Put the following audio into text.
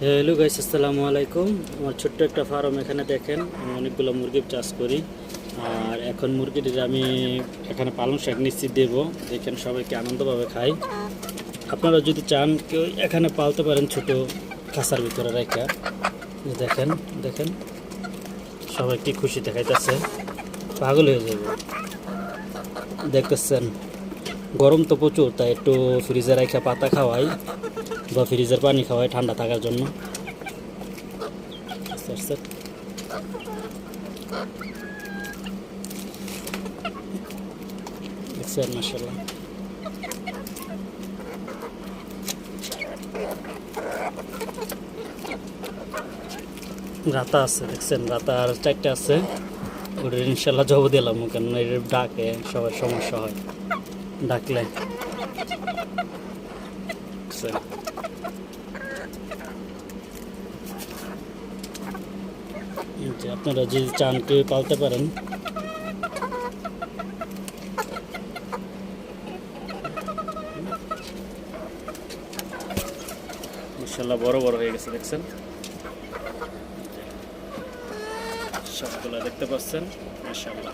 Hello guys, আসসালামু আলাইকুম। আমার ছোট্ট একটা ফার্ম, এখানে দেখেন আমি অনেকগুলো মুরগির চাষ করি। আর এখন মুরগিটির আমি এখানে পালং শাক নিশ্চিত দেবো, দেখেন সবাইকে আনন্দভাবে খাই। আপনারা যদি চান কেউ এখানে পালতে পারেন ছোট খাঁচার ভিতরে রেখা। দেখেন দেখেন সবাই কি খুশি দেখাইতেছে, পাগল হয়ে যাবে। দেখতেছেন গরম তো প্রচুর, তাই একটু ফ্রিজে রেখে পাতা খাওয়াই বা ফ্রিজের পানি খাওয়াই ঠান্ডা থাকার জন্য। দেখছেন মাশাআল্লাহ, রাতা আছে, দেখছেন রাতা আর চারটে আছে। ওটা ইনশাল্লাহ জব দিলাম, কেন এর ডাকে সবার সমস্যা হয় ডাকলে। দেখছেন? যে আপনারা যদি চান কেউ পালতে পারেন। ইনশাল্লাহ বড় বড় হয়ে গেছে, দেখছেন সবগুলো দেখতে পাচ্ছেন মাশাআল্লাহ।